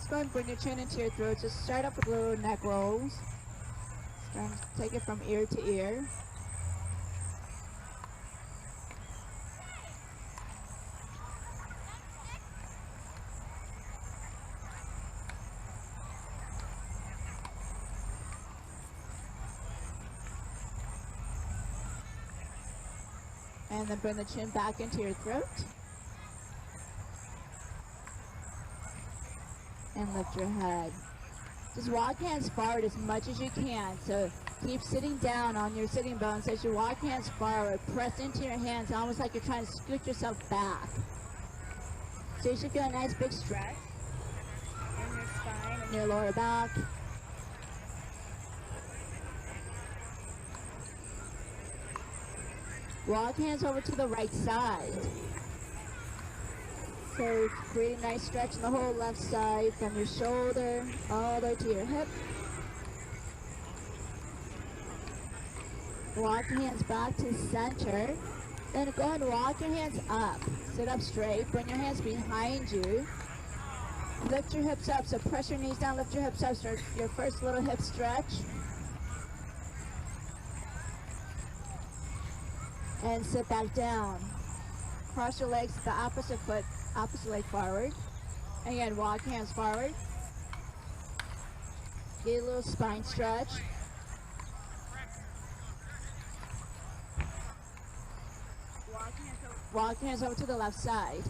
Let's go and bring your chin into your throat. Just start up with little neck rolls. Take it from ear to ear. And then bring the chin back into your throat. And lift your head. Just walk hands forward as much as you can. So keep sitting down on your sitting bones as you walk hands forward. Press into your hands almost like you're trying to scoot yourself back. So you should feel a nice big stretch in your spine and your lower back. Walk hands over to the right side. So create a nice stretch in the whole left side from your shoulder all the way to your hip. Walk your hands back to center. Then go ahead and walk your hands up. Sit up straight. Bring your hands behind you. Lift your hips up. So press your knees down. Lift your hips up. Start your first little hip stretch. And sit back down. Cross your legs to the opposite foot, opposite leg forward. Again, walk hands forward. Get a little spine stretch. Walk hands over to the left side.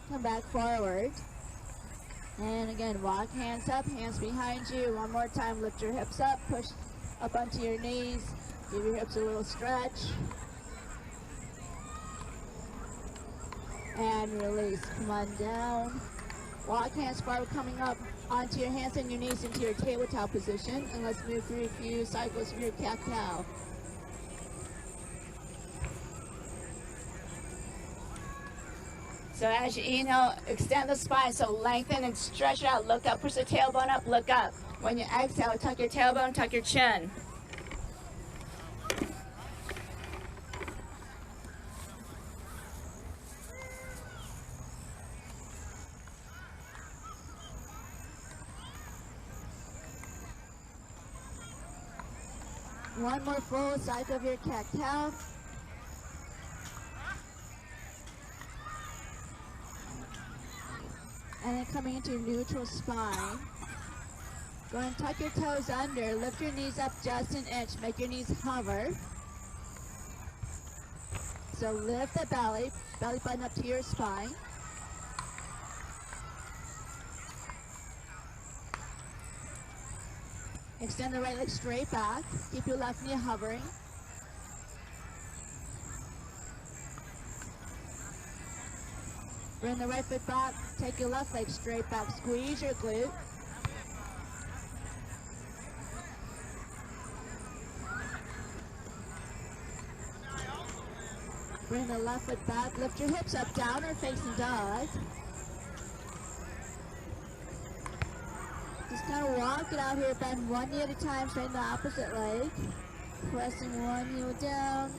Come back forward. And again, walk hands up, hands behind you. One more time, lift your hips up, push up onto your knees. Give your hips a little stretch. And release, come on down. Walk hands forward, coming up onto your hands and your knees into your tabletop position. And let's move through a few cycles of your cat-cow. So as you inhale, extend the spine, so lengthen and stretch it out. Look up, push the tailbone up, look up. When you exhale, tuck your tailbone, tuck your chin. One more full cycle of your cat-cow. And then coming into your neutral spine. Go ahead and tuck your toes under. Lift your knees up just an inch. Make your knees hover. So lift the belly button up to your spine. Extend the right leg straight back. Keep your left knee hovering. Bring the right foot back, take your left leg straight back, squeeze your glute. Bring the left foot back, lift your hips up, downward facing dog. Just kind of walk it out here, bend one knee at a time, straighten the opposite leg. Pressing one heel down.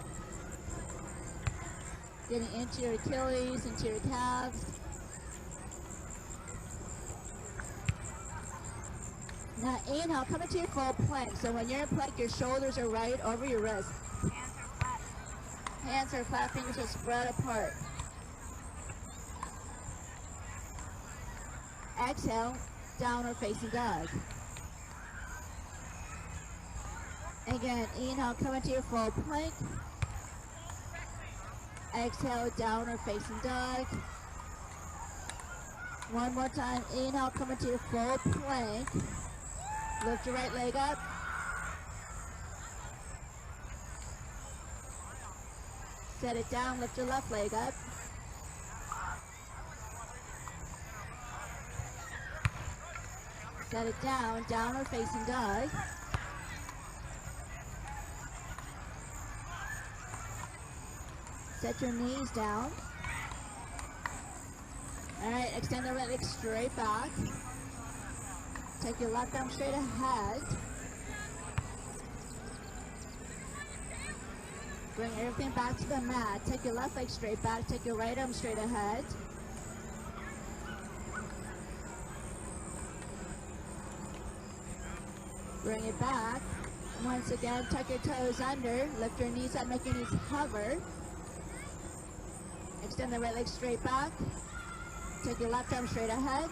Getting into your Achilles, into your calves. Now inhale, come into your full plank. So when you're in plank, your shoulders are right over your wrists. Hands are flat, fingers are spread apart. Exhale, downward facing dog. Again, inhale, come into your full plank. Exhale, downward facing dog. One more time, inhale, come into your full plank. Lift your right leg up. Set it down, lift your left leg up. Set it down, downward facing dog. Set your knees down. All right, extend the right leg straight back. Take your left arm straight ahead. Bring everything back to the mat. Take your left leg straight back. Take your right arm straight ahead. Bring it back. Once again, tuck your toes under. Lift your knees up, make your knees hover. Extend the right leg straight back. Take your left arm straight ahead.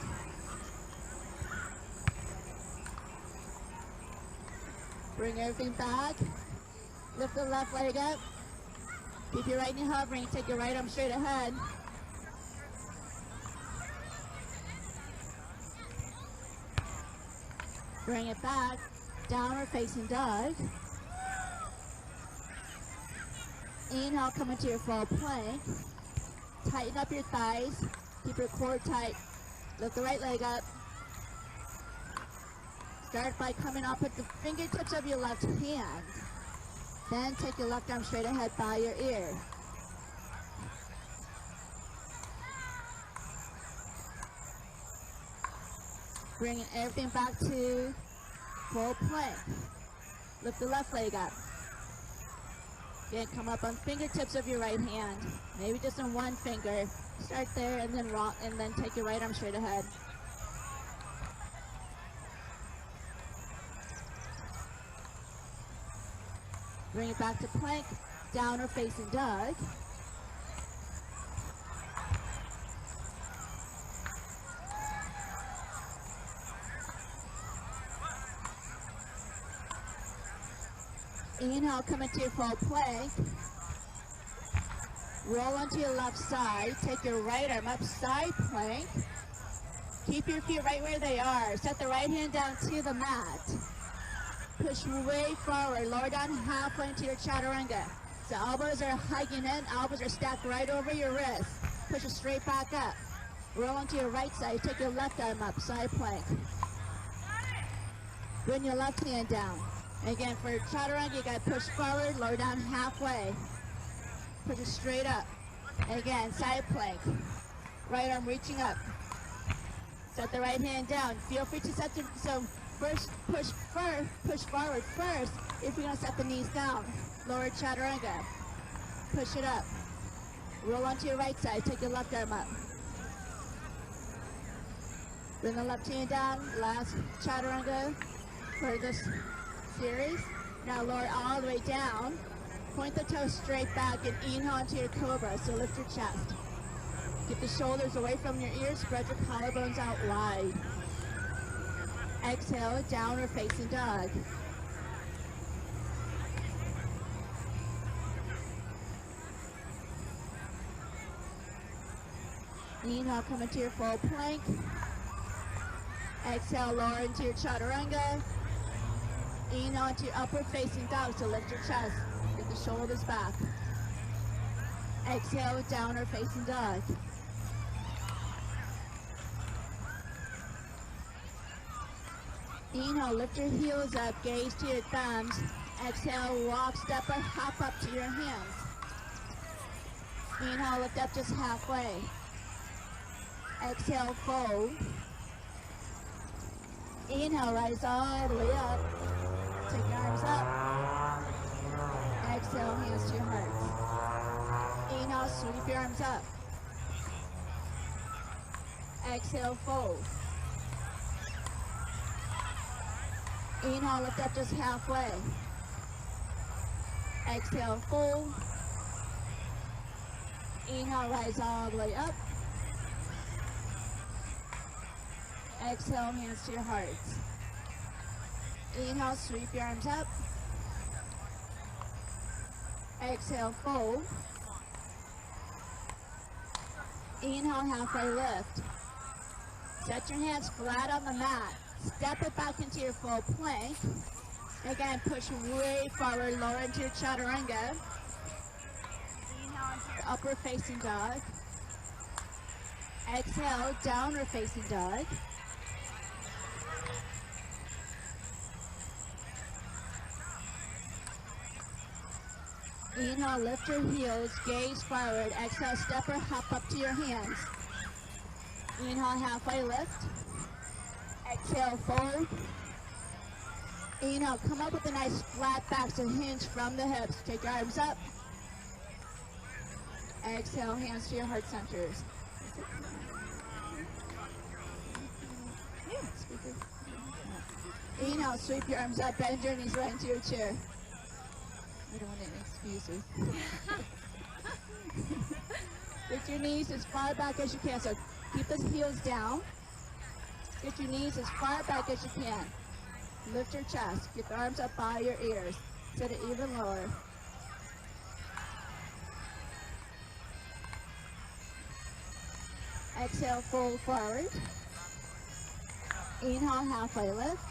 Bring everything back. Lift the left leg up. Keep your right knee hovering. Take your right arm straight ahead. Bring it back. Downward facing dog. Inhale, come into your full plank. Tighten up your thighs. Keep your core tight. Lift the right leg up. Start by coming up with the fingertips of your left hand. Then take your left arm straight ahead by your ear. Bringing everything back to full plank. Lift the left leg up. Again, come up on fingertips of your right hand. Maybe just on one finger. Start there and then rock, and then take your right arm straight ahead. Bring it back to plank, downward facing dog. Inhale, come into your full plank. Roll onto your left side. Take your right arm up, side plank. Keep your feet right where they are. Set the right hand down to the mat. Push way forward. Lower down halfway into your chaturanga. So elbows are hugging in. Elbows are stacked right over your wrist. Push it straight back up. Roll onto your right side. Take your left arm up, side plank. Bring your left hand down. Again, for chaturanga, you got to push forward, lower down halfway. Push it straight up. Again, side plank. Right arm reaching up. Set the right hand down. Feel free to set the, so first push forward first if you're going to set the knees down. Lower chaturanga. Push it up. Roll onto your right side. Take your left arm up. Bring the left hand down. Last chaturanga for this series. Now lower all the way down. Point the toes straight back and inhale into your cobra. So lift your chest. Get the shoulders away from your ears. Spread your collarbones out wide. Exhale, downward facing dog. Inhale, come into your full plank. Exhale, lower into your chaturanga. Inhale into your upward facing dog, so lift your chest. Get the shoulders back. Exhale, downward facing dog. Inhale, lift your heels up, gaze to your thumbs. Exhale, walk, step, or hop up to your hands. Inhale, lift up just halfway. Exhale, fold. Inhale, rise all the way up. Take your arms up. Exhale, hands to your heart. Inhale, sweep your arms up. Exhale, fold. Inhale, lift up just halfway. Exhale, fold. Inhale, rise all the way up. Exhale, hands to your hearts. Inhale, sweep your arms up. Exhale, fold. Inhale, halfway lift. Set your hands flat on the mat. Step it back into your full plank. Again, push way forward, lower into your chaturanga. Inhale into your upward facing dog. Exhale, downward facing dog. Inhale, lift your heels, gaze forward. Exhale, step or hop up to your hands. Inhale, halfway lift. Exhale, forward. Inhale, come up with a nice flat back, so hinge from the hips. Take your arms up. Exhale, hands to your heart centers. Inhale, sweep your arms up, bend your knees right into your chair. I don't want any excuses. Get your knees as far back as you can. So keep the heels down. Get your knees as far back as you can. Lift your chest. Get the arms up by your ears. Set it even lower. Exhale, fold forward. Inhale, halfway lift.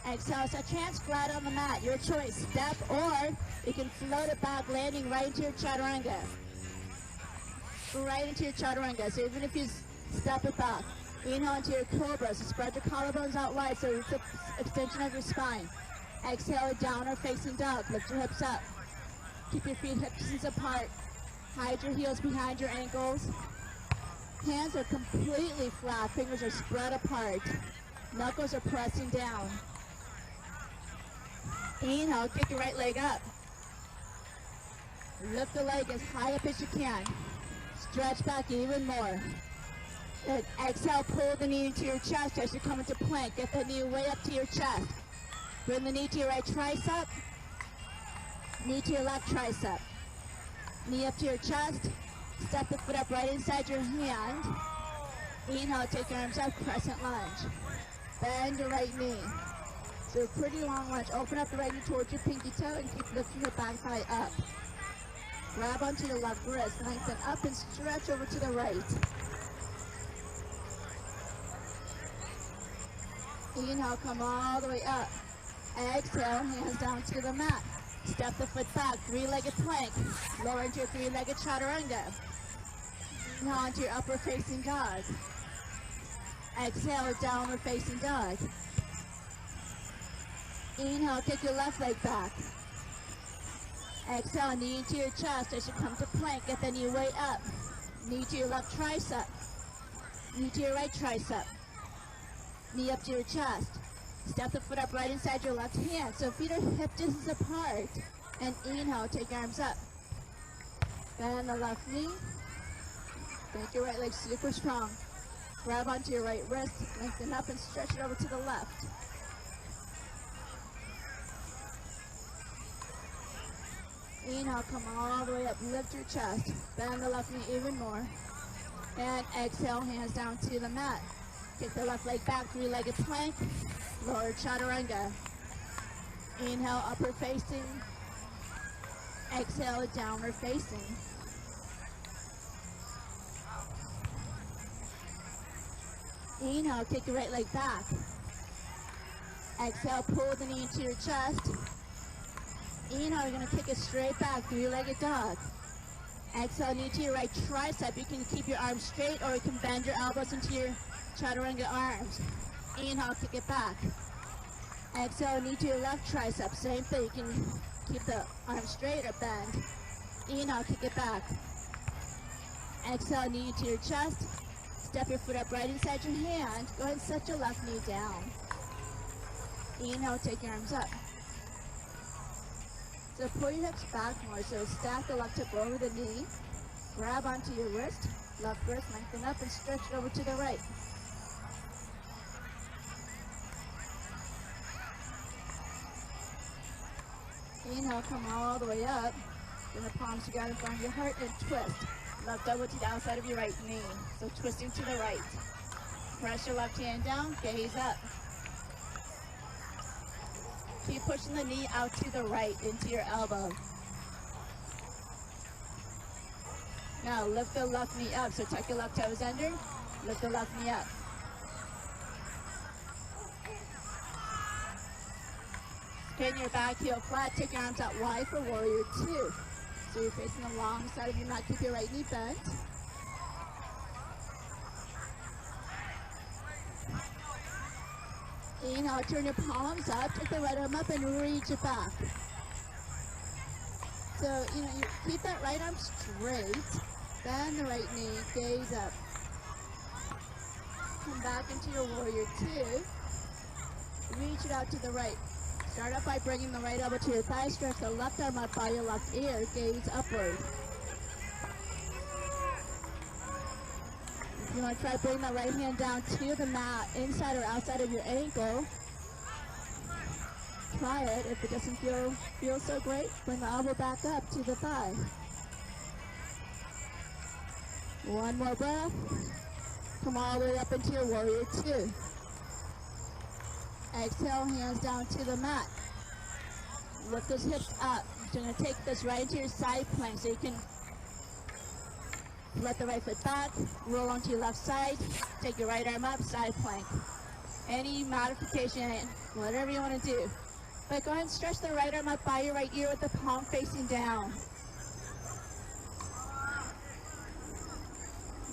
Exhale, so chance flat on the mat. Your choice, step or you can float it back, landing right into your chaturanga. Right into your chaturanga. So even if you step it back, inhale into your cobra. So spread your collarbones out wide so it's an extension of your spine. Exhale, downward facing dog. Lift your hips up. Keep your feet hip distance apart. Hide your heels behind your ankles. Hands are completely flat. Fingers are spread apart. Knuckles are pressing down. Inhale, kick your right leg up. Lift the leg as high up as you can. Stretch back even more. Good. Exhale, pull the knee into your chest as you come into plank. Get the knee way up to your chest. Bring the knee to your right tricep. Knee to your left tricep. Knee up to your chest. Step the foot up right inside your hand. Inhale, take your arms up, crescent lunge. Bend your right knee. So pretty long lunge. Open up the right knee towards your pinky toe and keep lifting your back thigh up. Grab onto your left wrist, lengthen up and stretch over to the right. Inhale, come all the way up. Exhale, hands down to the mat. Step the foot back, three-legged plank. Lower into your three-legged chaturanga. Inhale into your upper facing dog. Exhale, downward facing dog. Inhale, kick your left leg back. Exhale, knee into your chest as you come to plank. Get the knee way up. Knee to your left tricep. Knee to your right tricep. Knee up to your chest. Step the foot up right inside your left hand. So feet are hip distance apart. And inhale, take your arms up. Bend the left knee. Make your right leg super strong. Grab onto your right wrist. Lengthen up and stretch it over to the left. Inhale, come all the way up. Lift your chest. Bend the left knee even more. And exhale, hands down to the mat. Kick the left leg back, three-legged plank. Lower chaturanga. Inhale, upper facing. Exhale, downward facing. Inhale, kick your right leg back. Exhale, pull the knee into your chest. Inhale, you're going to kick it straight back, three-legged dog. Exhale, knee to your right tricep. You can keep your arms straight or you can bend your elbows into your chaturanga arms. Inhale, kick it back. Exhale, knee to your left tricep. Same thing. You can keep the arms straight or bend. Inhale, kick it back. Exhale, knee to your chest. Step your foot up right inside your hand. Go ahead and set your left knee down. Inhale, take your arms up. So pull your hips back more. So stack the left hip over the knee. Grab onto your wrist. Left wrist, lengthen up and stretch it over to the right. Inhale, come all the way up. Bring the palms together in front of your heart and twist. Left elbow to the outside of your right knee. So twisting to the right. Press your left hand down, gaze up. Keep pushing the knee out to the right into your elbow. Now lift the left knee up. So tuck your left toes under. Lift the left knee up. Spin your back heel flat. Take your arms out wide for warrior two. So you're facing the long side of your mat. Keep your right knee bent. Inhale, turn your palms up. Take the right arm up and reach it back. So, you keep that right arm straight. Bend the right knee. Gaze up. Come back into your warrior two. Reach it out to the right. Start up by bringing the right elbow to your thigh. Stretch the left arm up by your left ear. Gaze upward. You want to try bring the right hand down to the mat, inside or outside of your ankle. Try it. If it doesn't feel so great, bring the elbow back up to the thigh. One more breath. Come all the way up into your warrior two. Exhale, hands down to the mat. Lift those hips up. You're going to take this right into your side plank so you can let the right foot back, roll onto your left side, take your right arm up, side plank. Any modification, whatever you want to do. But go ahead and stretch the right arm up by your right ear with the palm facing down.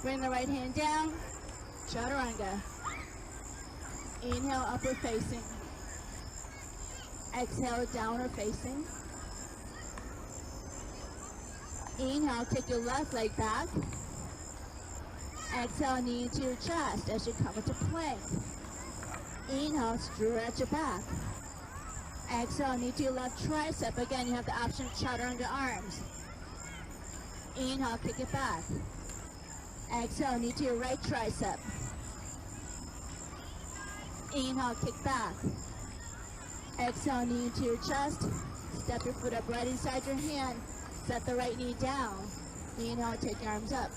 Bring the right hand down, chaturanga. Inhale, upward facing. Exhale, downward facing. Inhale, take your left leg back. Exhale, knee into your chest as you come into plank. Inhale, stretch it back. Exhale, knee to your left tricep. Again, you have the option of chaturanga arms. Inhale, kick it back. Exhale, knee to your right tricep. Inhale, kick back. Exhale, knee into your chest. Step your foot up right inside your hand. Set the right knee down. Inhale, take your arms up.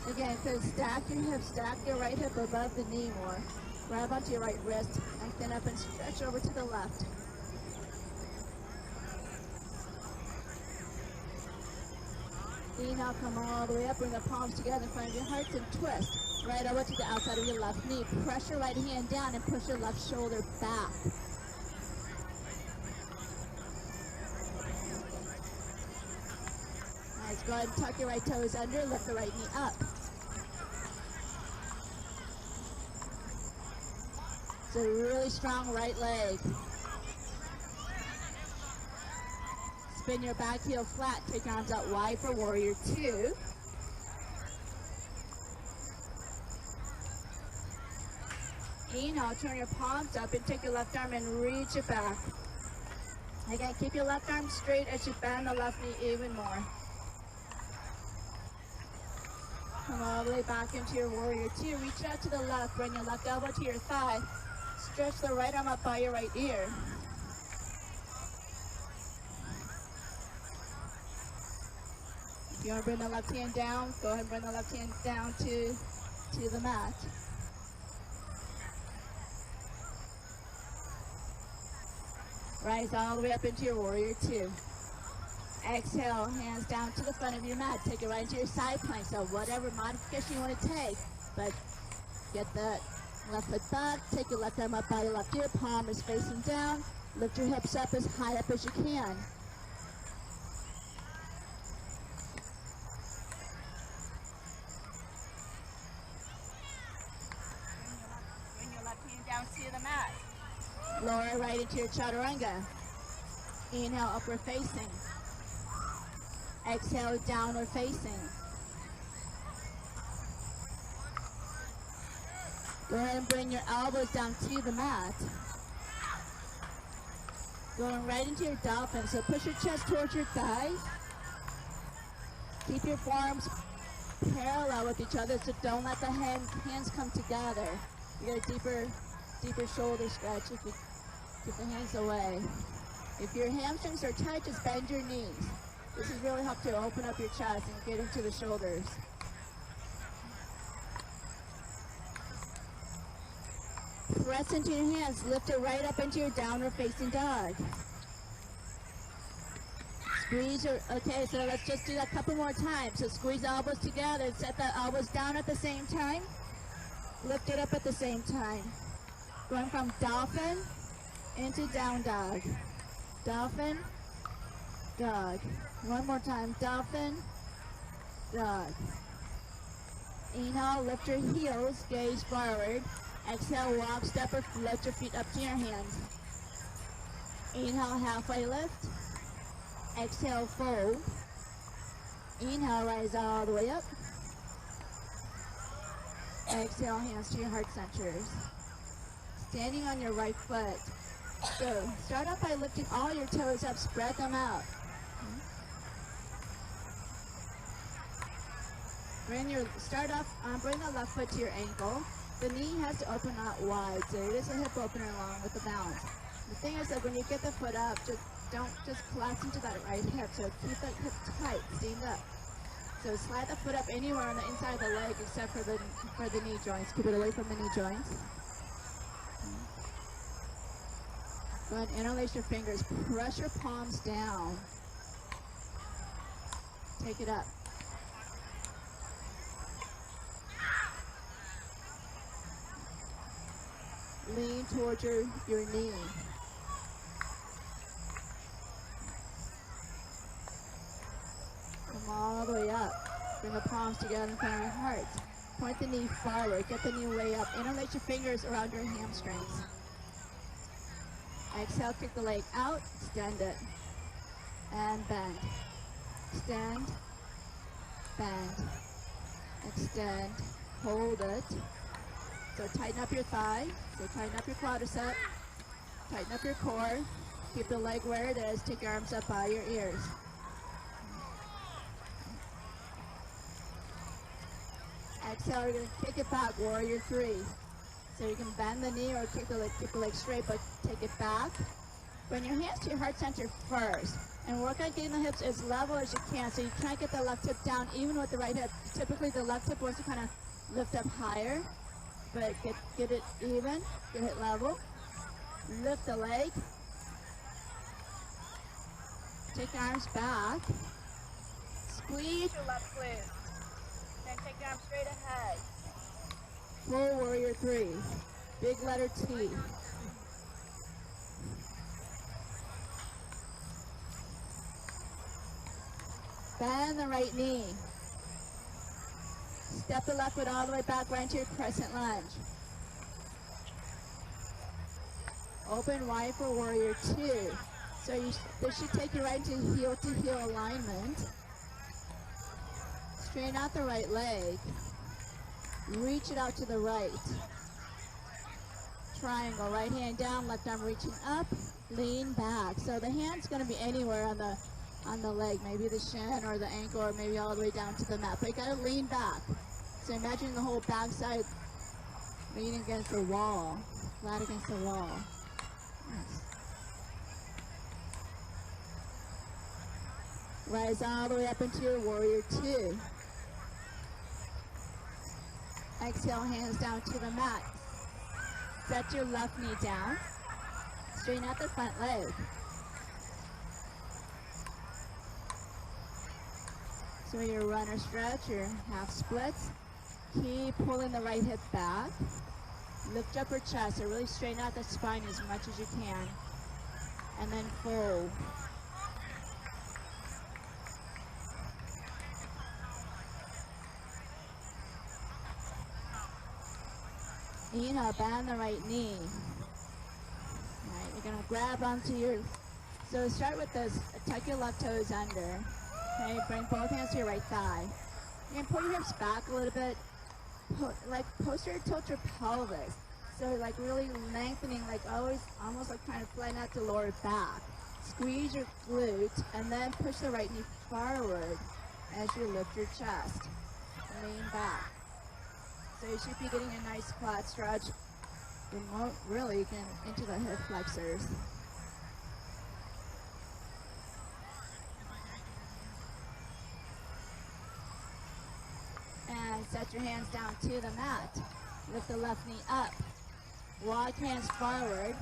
Again, so stack your hips, stack your right hip above the knee more. Grab onto your right wrist, lengthen up and stretch over to the left. Inhale, come all the way up, bring the palms together in front of your hearts and twist. Right elbow to the outside of your left knee. Press your right hand down and push your left shoulder back. Nice, go ahead and tuck your right toes under, lift the right knee up. So really strong right leg. Spin your back heel flat, take your arms out wide for warrior two. Inhale, turn your palms up and take your left arm and reach it back. Again, keep your left arm straight as you bend the left knee even more. Come all the way back into your warrior two. Reach out to the left, bring your left elbow to your thigh. Stretch the right arm up by your right ear. If you want to bring the left hand down, go ahead and bring the left hand down to the mat. Rise all the way up into your warrior two. Exhale, hands down to the front of your mat. Take it right into your side plank. So whatever modification you want to take, but get that left foot back. Take your left arm up by your left ear. Palm is facing down. Lift your hips up as high up as you can. Bring your left hand down to the mat. Lower right into your chaturanga. Inhale, upward facing. Exhale, downward facing. Go ahead and bring your elbows down to the mat. Going right into your dolphin. So push your chest towards your thighs. Keep your forearms parallel with each other, so don't let the hands come together. You get a deeper shoulder stretch if you keep the hands away. If your hamstrings are tight, just bend your knees. This has really helped to open up your chest and get into the shoulders. Press into your hands, lift it right up into your downward facing dog. Squeeze your, okay, so let's just do that a couple more times. So squeeze the elbows together, set the elbows down at the same time. Lift it up at the same time. Going from dolphin into down dog. Dolphin, dog. One more time, dolphin, dog. Inhale, lift your heels, gaze forward. Exhale, walk, step, or float your feet up to your hands. Inhale, halfway lift. Exhale, fold. Inhale, rise all the way up. Exhale, hands to your heart centers. Standing on your right foot. So, start off by lifting all your toes up, spread them out. Start off, bring the left foot to your ankle. The knee has to open out wide, so it is a hip opener along with the balance. The thing is that when you get the foot up, don't collapse into that right hip, so keep that hip tight, stand up. So slide the foot up anywhere on the inside of the leg except for the knee joints. Keep it away from the knee joints. Go ahead and interlace your fingers. Press your palms down. Take it up. Lean towards your knee. Come all the way up. Bring the palms together in front of your heart. Point the knee forward. Get the knee way up. Interlace your fingers around your hamstrings. Exhale, kick the leg out. Extend it. And bend. Extend. Bend. Extend. Hold it. So tighten up your thigh. So tighten up your quadricep. Tighten up your core. Keep the leg where it is. Take your arms up by your ears. Exhale, you're going to kick it back, warrior three. So you can bend the knee or keep the leg straight, but take it back. Bring your hands to your heart center first. And work on getting the hips as level as you can. So you try to get the left hip down even with the right hip. Typically the left hip wants to kind of lift up higher. But get it even, get it level. Lift the leg. Take your arms back. Squeeze your left glute. Then take your arms straight ahead. Full warrior three. Big letter T. Bend the right knee. Step the left foot all the way back right into your crescent lunge. Open wide for warrior two. So this should take you right into heel-to-heel alignment. Straighten out the right leg. Reach it out to the right. Triangle, right hand down, left arm reaching up. Lean back. So the hand's going to be anywhere on the leg, maybe the shin or the ankle or maybe all the way down to the mat. But you got to lean back. So imagine the whole backside leaning against the wall, flat against the wall. Nice. Rise all the way up into your warrior two. Exhale, hands down to the mat. Set your left knee down. Straighten out the front leg. So your runner stretch, your half splits. Keep pulling the right hip back. Lift up your chest, so really straighten out the spine as much as you can. And then fold. Inhale, bend the right knee. All right, you're gonna grab onto your, so start with this, tuck your left toes under. Okay, bring both hands to your right thigh. You're gonna pull your hips back a little bit, like posterior tilt your pelvis. So like really lengthening, like always, almost like trying to flatten out the lower back. Squeeze your glute and then push the right knee forward as you lift your chest. Lean back. So you should be getting a nice quad stretch. Really get into the hip flexors. And set your hands down to the mat. Lift the left knee up. Walk hands forward.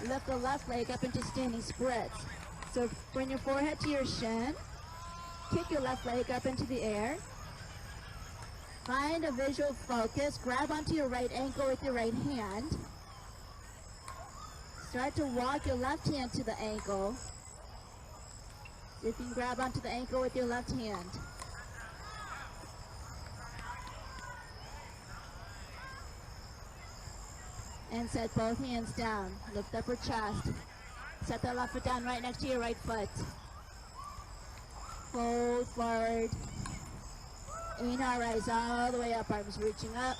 Lift the left leg up into standing splits. So bring your forehead to your shin. Kick your left leg up into the air. Find a visual focus. Grab onto your right ankle with your right hand. Start to walk your left hand to the ankle. See if you can grab onto the ankle with your left hand. And set both hands down. Lift up your chest. Set the left foot down right next to your right foot. Fold forward. Inhale, rise all the way up, arms reaching up.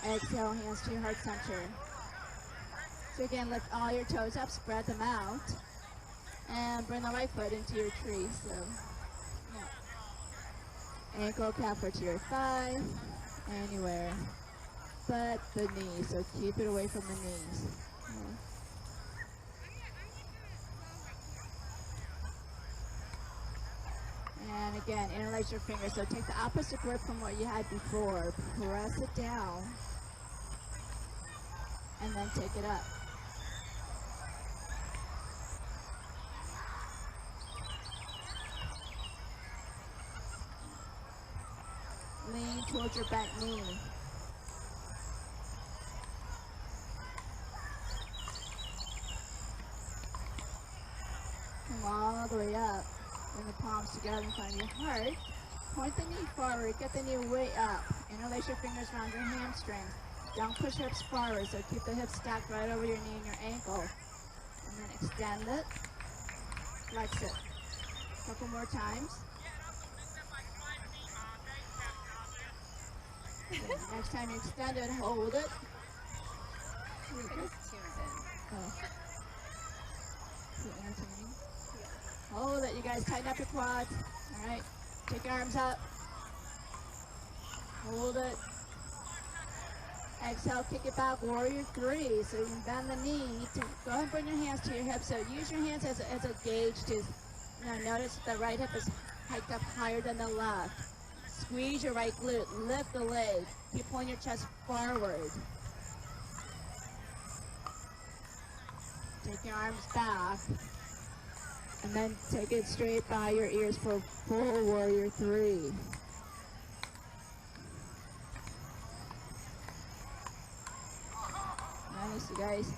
Exhale, hands to your heart center. So again, lift all your toes up, spread them out. And bring the right foot into your tree. So, yeah. Ankle, calf, or to your thigh, anywhere but the knees, so keep it away from the knees. Okay. And again, interlace your fingers, so take the opposite grip from what you had before, press it down, and then take it up. Lean towards your bent knee. Come all the way up. Bring the palms together in front of your heart. Point the knee forward, get the knee way up. Interlace your fingers around your hamstrings. Don't push hips forward, so keep the hips stacked right over your knee and your ankle. And then extend it, flex it. A couple more times. Next time you extend it, hold it. Oh. Entertaining. Hold it, you guys. Tighten up your quads. All right. Take your arms up. Hold it. Exhale, kick it back. Warrior 3. So you can bend the knee. Go ahead and bring your hands to your hips. So use your hands as a gauge to notice that the right hip is hiked up higher than the left. Squeeze your right glute, lift the leg, keep pulling your chest forward. Take your arms back, and then take it straight by your ears for full Warrior 3. Nice, you guys.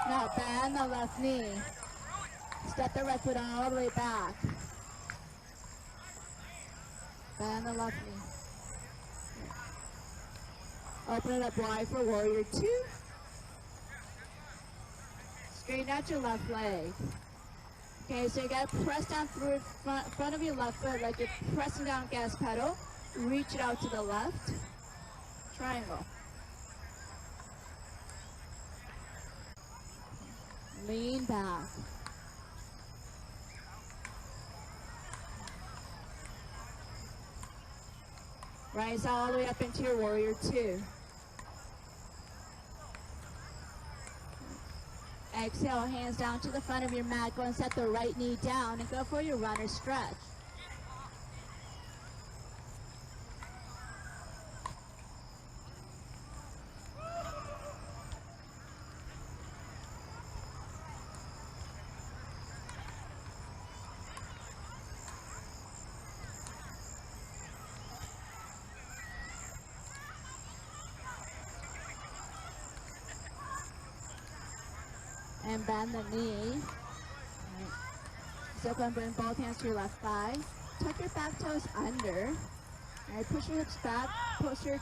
Now bend the left knee. Step the right foot all the way back. Bend the left knee. Open it up wide for Warrior 2. Straighten out your left leg. Okay, so you gotta press down through front of your left foot like you're pressing down gas pedal. Reach it out to the left. Triangle. Lean back. Rise all the way up into your Warrior 2. Exhale, hands down to the front of your mat. Go and set the right knee down and go for your runner stretch. And bend the knee. Right. So go and bring both hands to your left thigh. Tuck your back toes under. All right, push your hips back, tilt your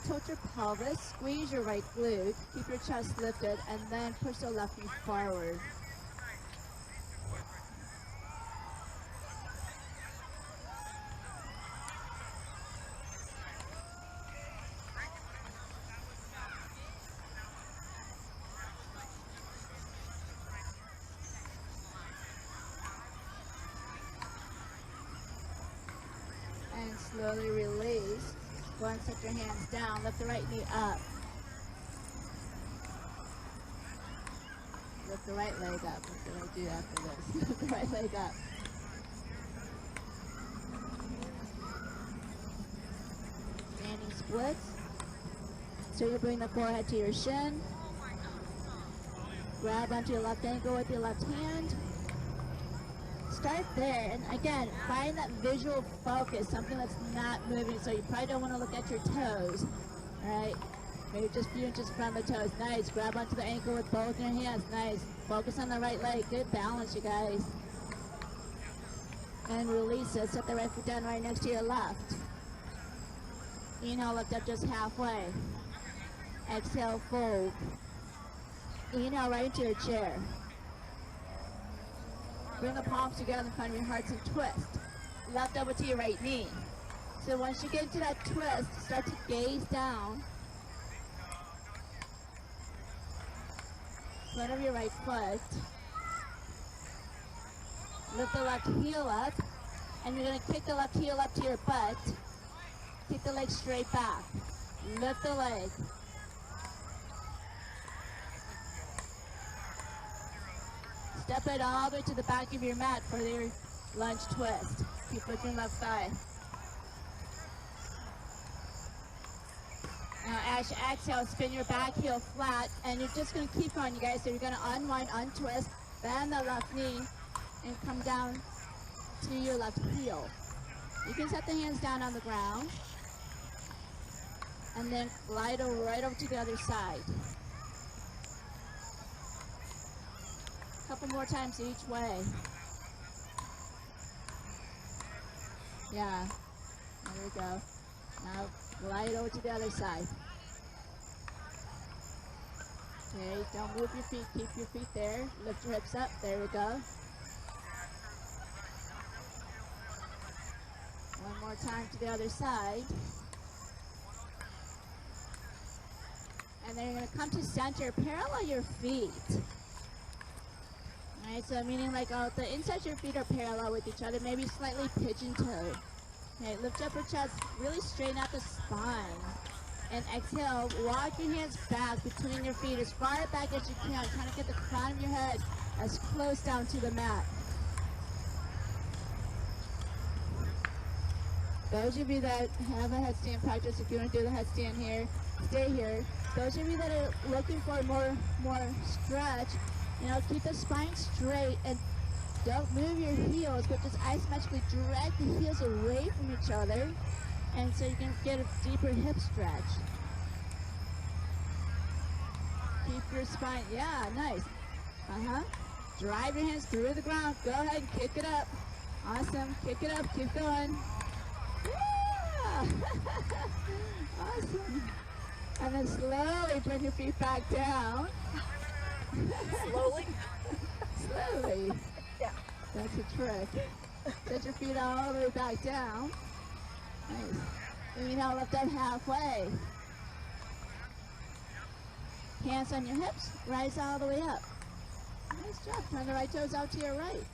pelvis, squeeze your right glute, keep your chest lifted, and then push the left knee forward. Slowly release. Go and set your hands down. Lift the right knee up. Lift the right leg up. That's what I do after this. Lift the right leg up. Standing splits. So you bring the forehead to your shin. Grab onto your left ankle with your left hand. Start there, and again, find that visual focus, something that's not moving, so you probably don't want to look at your toes, all right? Maybe just a few inches from the toes. Nice. Grab onto the ankle with both your hands. Nice. Focus on the right leg. Good balance, you guys. And release it. Set the right foot down right next to your left. Inhale, lift up just halfway. Exhale, fold. Inhale, right into your chair. Bring the palms together in front of your hearts and twist. Left elbow to your right knee. So once you get into that twist, start to gaze down. Front of your right foot. Lift the left heel up. And you're going to kick the left heel up to your butt. Kick the leg straight back. Lift the leg. Step it all the way to the back of your mat for your lunge twist. Keep lifting left thigh. Now as you exhale, spin your back heel flat, and you're just going to keep on, you guys. So you're going to unwind, untwist, bend the left knee, and come down to your left heel. You can set the hands down on the ground, and then glide right over to the other side. A couple more times each way. Yeah, there we go. Now glide over to the other side. Okay, don't move your feet, keep your feet there. Lift your hips up, there we go. One more time to the other side. And then you're going to come to center, parallel your feet. Alright, so meaning like the insides of your feet are parallel with each other, maybe slightly pigeon-toed. Okay, lift up your chest, really straighten out the spine. And exhale, walk your hands back between your feet as far back as you can, trying to get the crown of your head as close down to the mat. Those of you that have a headstand practice, if you want to do the headstand here, stay here. Those of you that are looking for more stretch, keep the spine straight and don't move your heels, but just isometrically drag the heels away from each other, and so you can get a deeper hip stretch. Keep your spine, yeah, nice. Drive your hands through the ground. Go ahead and kick it up. Awesome, kick it up, keep going. Yeah! Awesome. And then slowly bring your feet back down. Slowly? Slowly. Yeah. That's a trick. Set your feet all the way back down. Nice. Inhale, lift up halfway. Hands on your hips, rise all the way up. Nice job. Turn the right toes out to your right.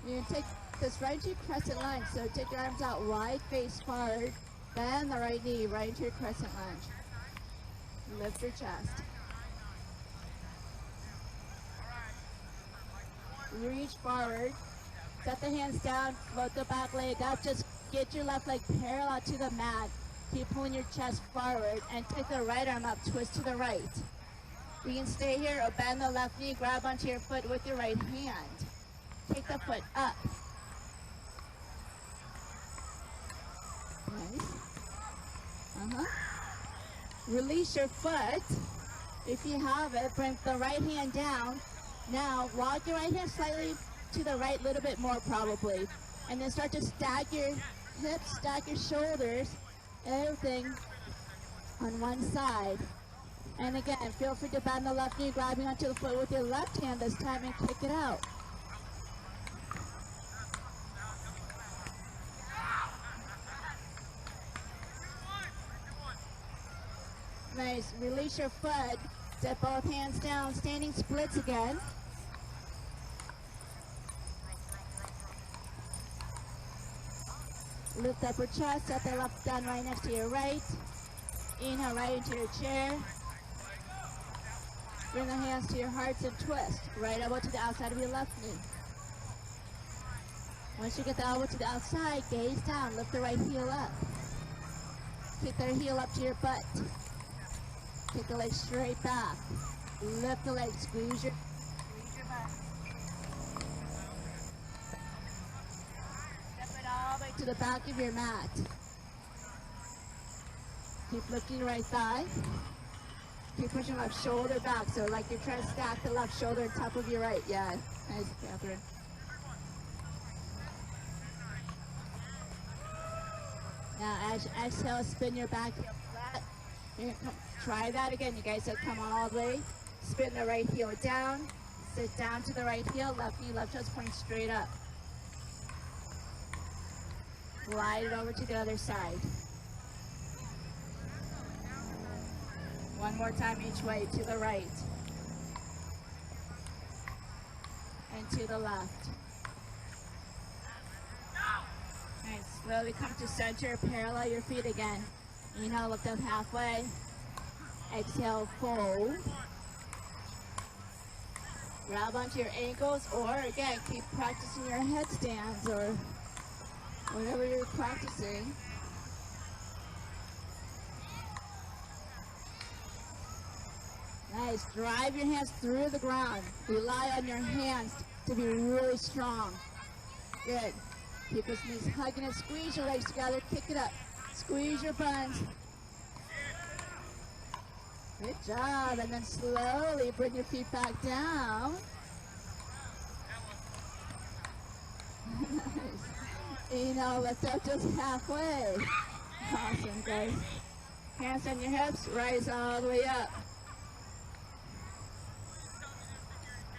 You're going to take this right to your crescent lunge. So take your arms out wide, face forward. Bend the right knee right into your crescent lunge. Lift your chest. Reach forward. Set the hands down. Float the back leg up. Just get your left leg parallel to the mat. Keep pulling your chest forward and take the right arm up. Twist to the right. You can stay here or bend the left knee. Grab onto your foot with your right hand. Take the foot up. Nice. Release your foot. If you have it, bring the right hand down. Now, walk your right hand slightly to the right, a little bit more probably. And then start to stack your hips, stack your shoulders, everything on one side. And again, feel free to bend the left knee, grabbing onto the foot with your left hand this time and kick it out. Nice, release your foot, set both hands down, standing splits again. Lift up your chest, set the left down right next to your right. Inhale right into your chair. Bring the hands to your hearts and twist. Right elbow to the outside of your left knee. Once you get the elbow to the outside, gaze down, lift the right heel up. Kick the heel up to your butt. Kick the leg straight back. Lift the leg, squeeze your back. Step it all the way to the back of your mat. Keep lifting your right thigh. Keep pushing left shoulder back, so like you're trying to stack the left shoulder on top of your right. Yeah, nice, Catherine. Now as you exhale, spin your back heel flat. You're gonna try that again, you guys. So come all the way. Spin the right heel down. Sit down to the right heel. Left knee, left toes point straight up. Glide it over to the other side. One more time each way, to the right. And to the left. Nice. Slowly come to center, parallel your feet again. Inhale, lift up halfway. Exhale, fold. Grab onto your ankles, or again, keep practicing your headstands or whatever you're practicing. Nice. Drive your hands through the ground. Rely on your hands to be really strong. Good. Keep those knees hugging it. Squeeze your legs together. Kick it up. Squeeze your buns. Good job. And then slowly bring your feet back down. Nice. Inhale, lift up just halfway. Awesome, guys. Hands on your hips. Rise all the way up.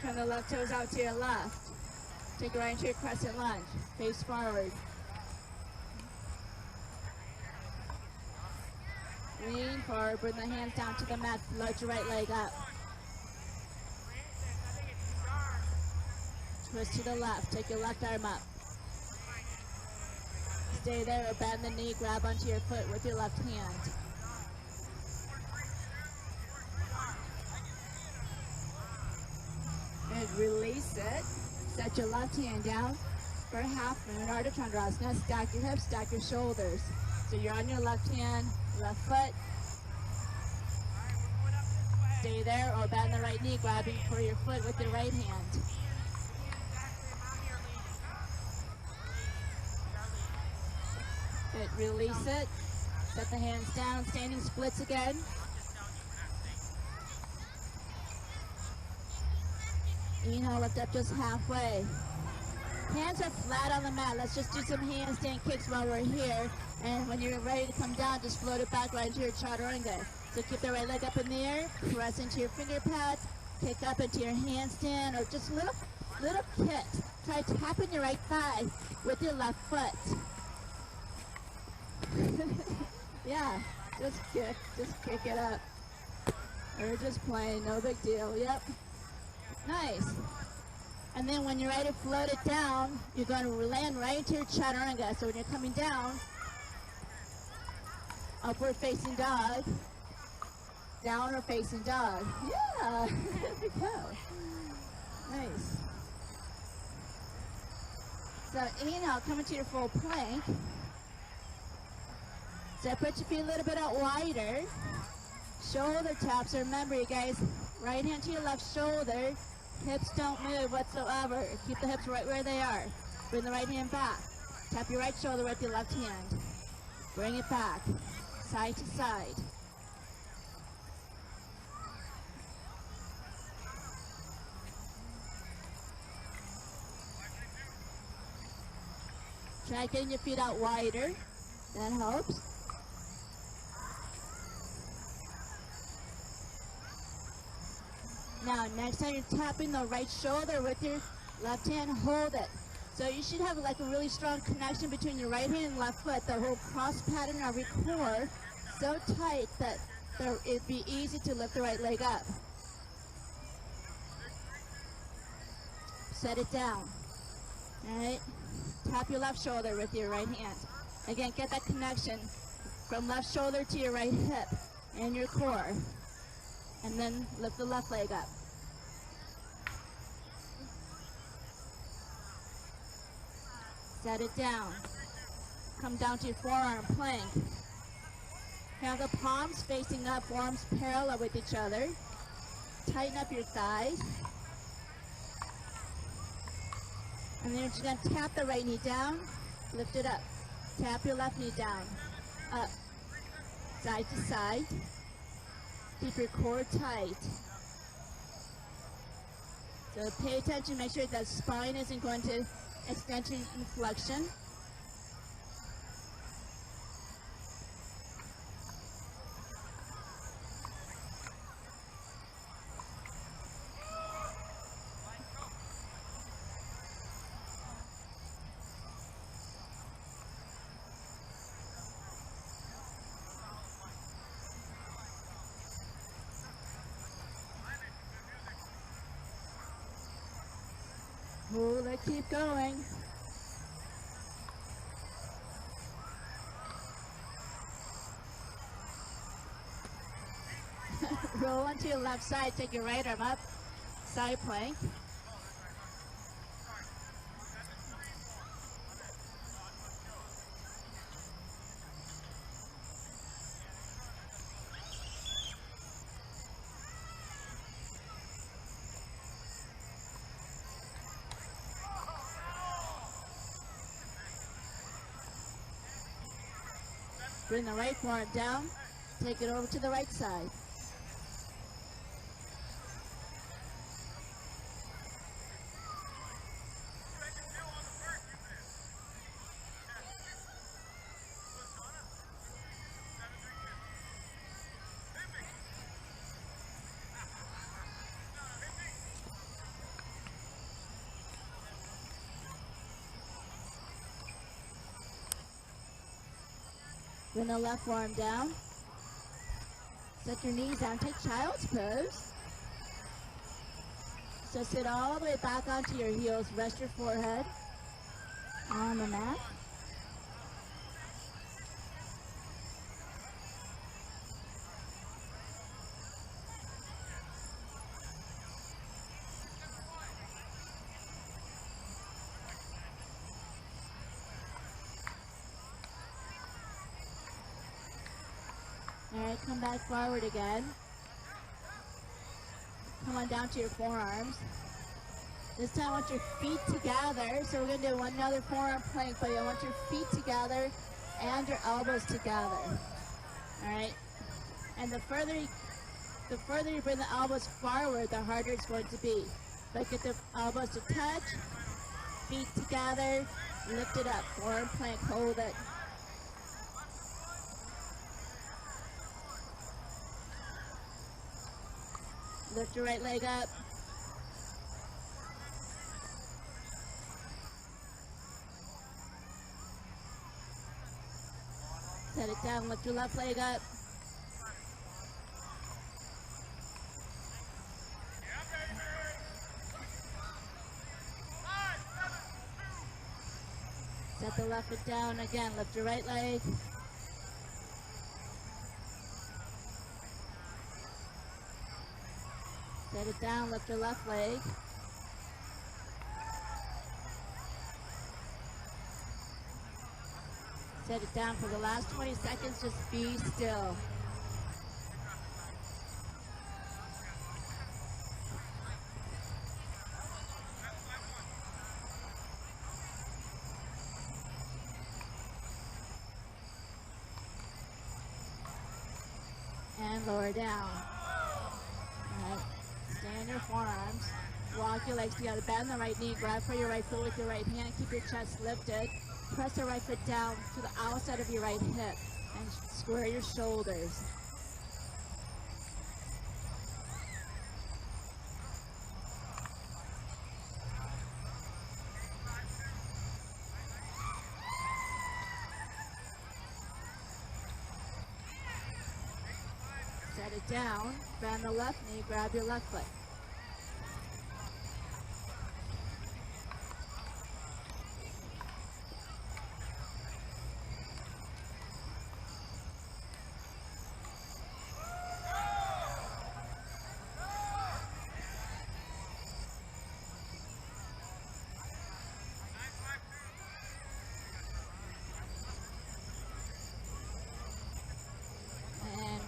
Turn the left toes out to your left. Take it right into your crescent lunge. Face forward. Lean forward, bring the hands down to the mat, float your right leg up. Twist to the left, take your left arm up. Stay there or bend the knee, grab onto your foot with your left hand. Good, release it. Set your left hand down for a half moon, Ardha Chandrasana. Stack your hips, stack your shoulders. So you're on your left hand, left foot. Stay there or bend the right knee, grabbing for your foot with your right hand. Good, release it. Set the hands down, standing splits again. Inhale, lift up just halfway. Hands are flat on the mat. Let's just do some handstand kicks while we're here. And when you're ready to come down, just float it back right into your chaturanga. So keep the right leg up in the air, press into your finger pads, kick up into your handstand, or just little kicks. Try tapping your right thigh with your left foot. Yeah, just kick it up. Or just plain, no big deal. Yep. Nice. And then when you're ready to float it down, you're going to land right into your chaturanga. So when you're coming down, upward facing dog, downward facing dog. Yeah, there we go. Nice. So inhale, come into your full plank. Separate your feet a little bit out wider. Shoulder taps. Remember, you guys, right hand to your left shoulder. Hips don't move whatsoever. Keep the hips right where they are. Bring the right hand back. Tap your right shoulder with your left hand. Bring it back, side to side. Try getting your feet out wider. That helps. Now, next time you're tapping the right shoulder with your left hand, hold it. So you should have like a really strong connection between your right hand and left foot. The whole cross pattern of your core so tight that it'd be easy to lift the right leg up. Set it down. All right. Tap your left shoulder with your right hand. Again, get that connection from left shoulder to your right hip and your core. And then lift the left leg up. Set it down. Come down to your forearm plank. Have the palms facing up, forearms parallel with each other. Tighten up your thighs. And then you're just going to tap the right knee down, lift it up. Tap your left knee down, up, side to side. Keep your core tight. So pay attention, make sure that spine isn't going to extension and flexion. Hold it, keep going. roll onto your left side, take your right arm up, side plank. Bring the right forearm down, take it over to the right side. Bring the left forearm down. Set your knees down. Take child's pose. So sit all the way back onto your heels. Rest your forehead on the mat. All right, come back forward again. Come on down to your forearms. This time I want your feet together. So we're gonna do another forearm plank, but I want your feet together and your elbows together. All right, and the further you bring the elbows forward, the harder it's going to be. But get the elbows to touch, feet together, lift it up, forearm plank, hold it. Lift your right leg up. Set it down, lift your left leg up. Set the left foot down again, lift your right leg. Set it down, lift your left leg. Set it down for the last 20 seconds, just be still. And lower down. All right. Stay on your forearms. Walk your legs together. Bend the right knee. Grab for your right foot with your right hand. Keep your chest lifted. Press the right foot down to the outside of your right hip and square your shoulders. Set it down. Bend the left knee. Grab your left foot.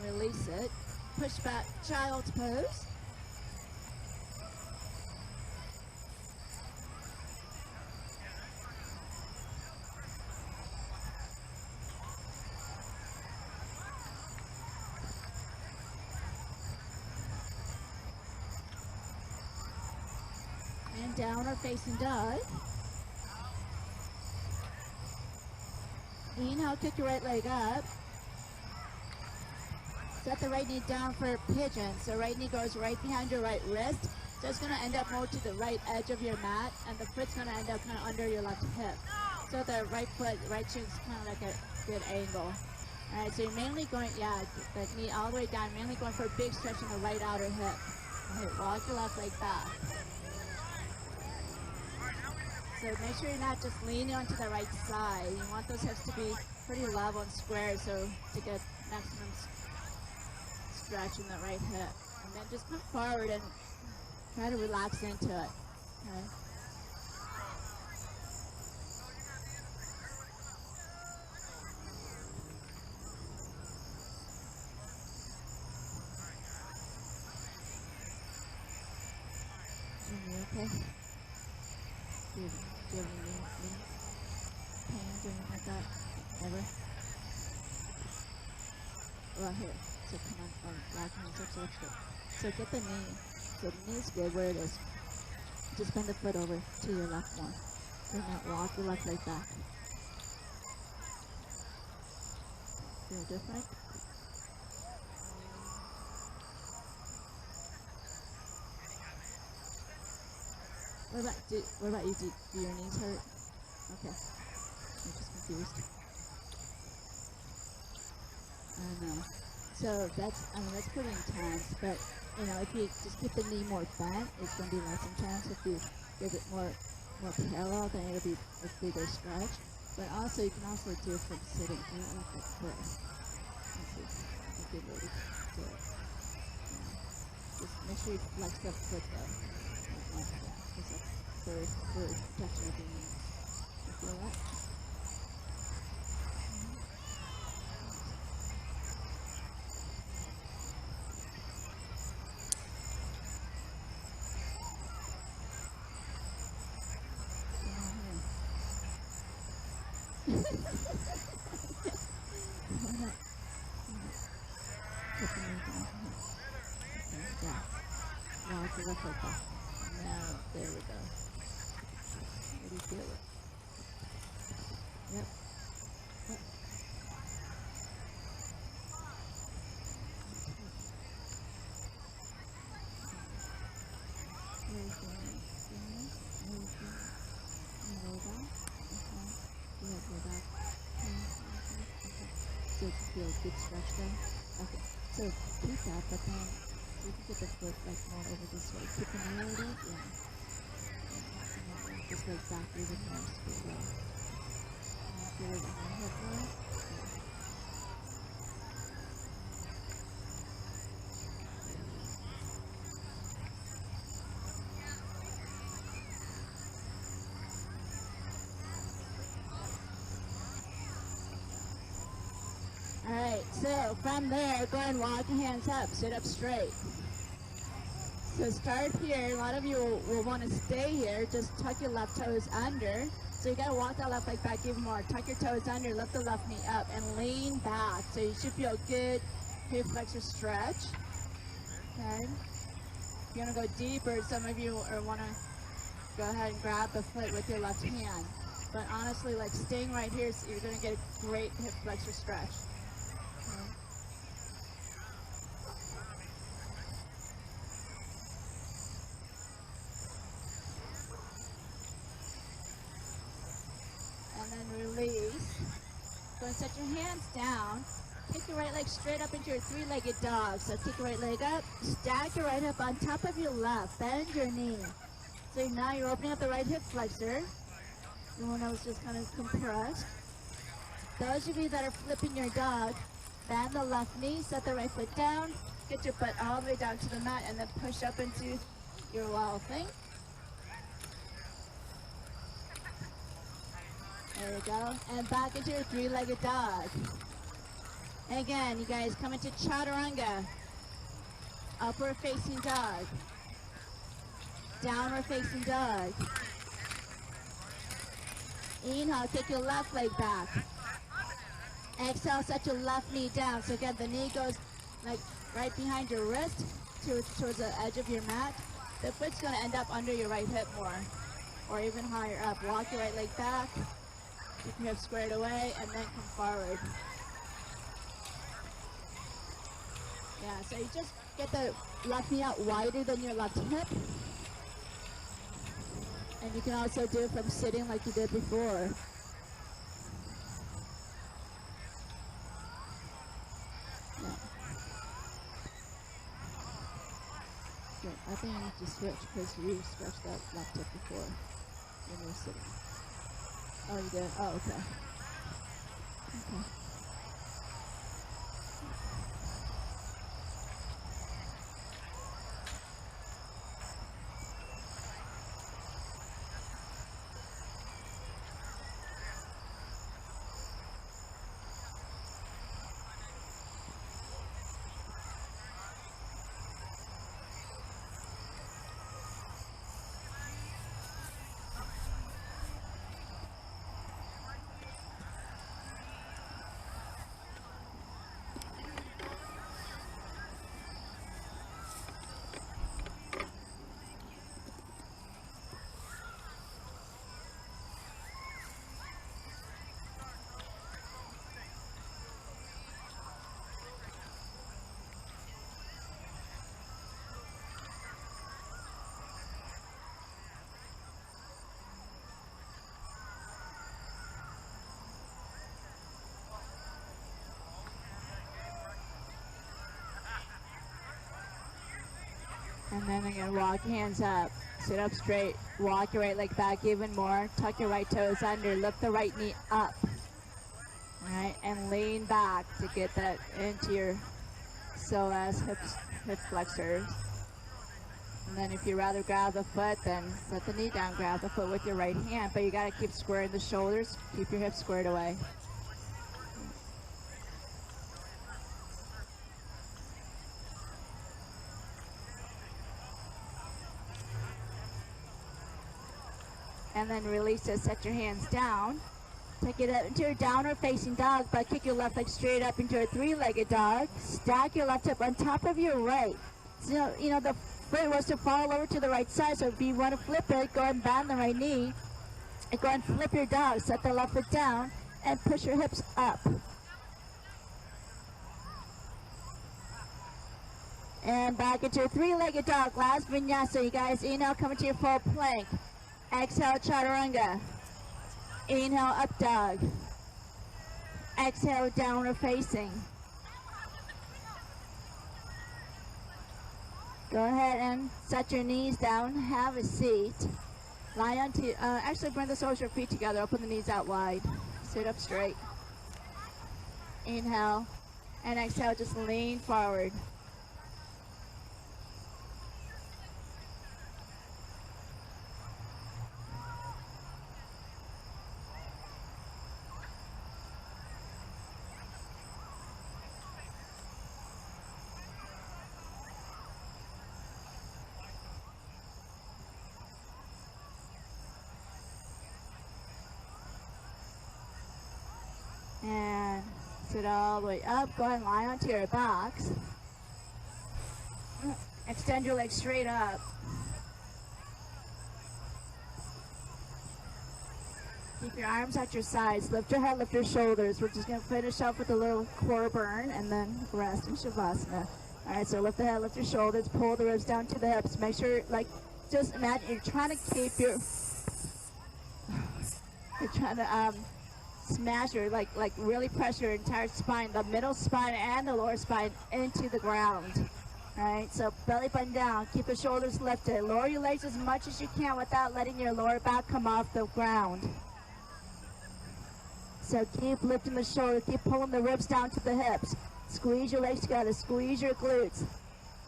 Release it. Push back, child's pose. And down or facing dog. Inhale, kick your right leg up. Set the right knee down for a pigeon. So right knee goes right behind your right wrist. So it's going to end up more to the right edge of your mat, and the foot's going to end up kind of under your left hip. So the right foot, right shin is kind of like a good angle. All right, so you're mainly going, the knee all the way down, mainly going for a big stretch in the right outer hip. All right, walk your left leg back. So make sure you're not just leaning onto the right side. You want those hips to be pretty level and square, so to get maximum stretch in the right hip. And then just come forward and try to relax into it. Okay? Jimmy, okay? Do you have any knee pains or anything like that? Ever? Well, here. So come on, lock hands up, so that's good. So get the knee. So the knee's good where it is. Just bend the foot over to your left more. And then walk your left leg back. Feel different? What about you? Do your knees hurt? Okay. I'm just confused. I know. So that's pretty intense, but you know, if you just keep the knee more bent, it's gonna be less intense. If you give it more parallel, then it'll be a bigger stretch. But also, you can also do it from sitting. Do it like this. This is a good way to do it. Just make sure you flex the foot though. For protection of your knees. You feel that? Walk your left leg back. Now, there we go. Where do you feel it? Yep. Yep. Where is your knee? Where is your low back? Okay. You have low back. Okay. So you feel a good stretch there? Okay. So keep that, but then you can get the foot like more over this way. Keep the knee over it, yeah. Just like back even more as well. Feel it in your hip more. Alright, so from there, go ahead and walk your hands up, sit up straight. So start here. A lot of you will want to stay here. Just tuck your left toes under. So you got to walk that left leg back even more. Tuck your toes under, lift the left knee up, and lean back. So you should feel good hip flexor stretch. Okay. If you want to go deeper, some of you want to go ahead and grab the foot with your left hand. But honestly, like staying right here, so you're going to get a great hip flexor stretch. Release. Go and set your hands down. Take your right leg straight up into your three-legged dog. So take your right leg up, stack your right hip on top of your left, bend your knee. So now you're opening up the right hip flexor. The one that was just kind of compressed. Those of you that are flipping your dog, bend the left knee, set the right foot down, get your butt all the way down to the mat, and then push up into your wild thing. There we go. And back into your three-legged dog. And again, you guys come into chaturanga. Upward facing dog. Downward facing dog. Inhale, take your left leg back. Exhale, set your left knee down. So again, the knee goes like right behind your wrist towards the edge of your mat. The foot's going to end up under your right hip more, or even higher up. Walk your right leg back. Keep your hips squared away, and then come forward. Yeah, so you just get the left knee out wider than your left hip. And you can also do it from sitting like you did before. Yeah. Good. I think I need to switch because you stretched that left hip before when you were sitting. Oh, you did? Oh, okay. Okay. And then again, walk hands up. Sit up straight. Walk your right leg back even more. Tuck your right toes under. Lift the right knee up. All right, and lean back to get that into your psoas, hip flexors. And then if you rather grab the foot, then set the knee down, grab the foot with your right hand, but you gotta keep squaring the shoulders, keep your hips squared away. And then release it, set your hands down. Take it up into a downward facing dog, but kick your left leg straight up into a three-legged dog. Stack your left hip on top of your right. So, you know, the foot was to fall over to the right side, so if you want to flip it, go and bend the right knee. And go and flip your dog. Set the left foot down and push your hips up. And back into a three-legged dog. Last vinyasa, you guys. Inhale, come into your full plank. Exhale, chaturanga. Inhale, up dog. Exhale, downward facing. Go ahead and set your knees down. Have a seat. Lie onto, actually bring the soles of your feet together. Open the knees out wide. Sit up straight. Inhale. And exhale, just lean forward. And sit all the way up. Go ahead and lie onto your box. Extend your legs straight up. Keep your arms at your sides. Lift your head, lift your shoulders. We're just going to finish up with a little core burn and then rest in Shavasana. All right, so lift the head, lift your shoulders. Pull the ribs down to the hips. Make sure, like, just imagine you're trying to keep your... You're trying to... smash or like really pressure your entire spine, the middle spine and the lower spine into the ground. All right, so belly button down, keep the shoulders lifted, lower your legs as much as you can without letting your lower back come off the ground. So keep lifting the shoulders, keep pulling the ribs down to the hips. Squeeze your legs together, squeeze your glutes.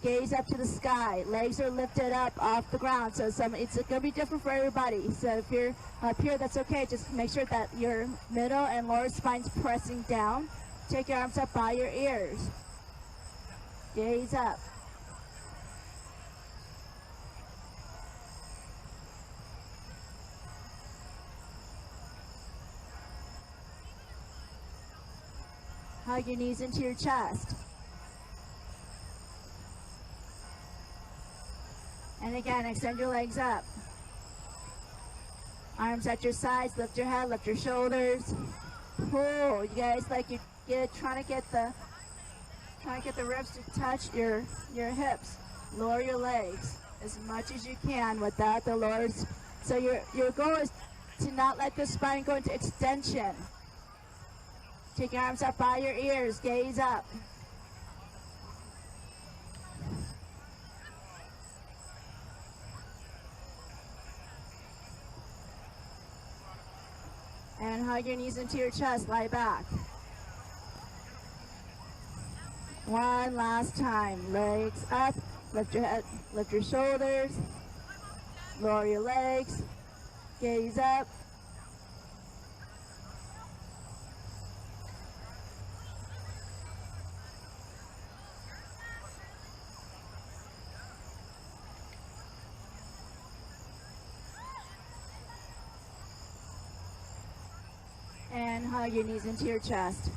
Gaze up to the sky. Legs are lifted up off the ground. So it's going to be different for everybody. So if you're up here, that's okay. Just make sure that your middle and lower spine's pressing down. Take your arms up by your ears. Gaze up. Hug your knees into your chest. And again, extend your legs up. Arms at your sides, lift your head, lift your shoulders. Pull. You guys, like you're trying to get the ribs to touch your hips. Lower your legs as much as you can without the lowers. So your goal is to not let the spine go into extension. Take your arms up by your ears, gaze up. And hug your knees into your chest, lie back. One last time, legs up, lift your head, lift your shoulders, lower your legs, gaze up. And hug your knees into your chest.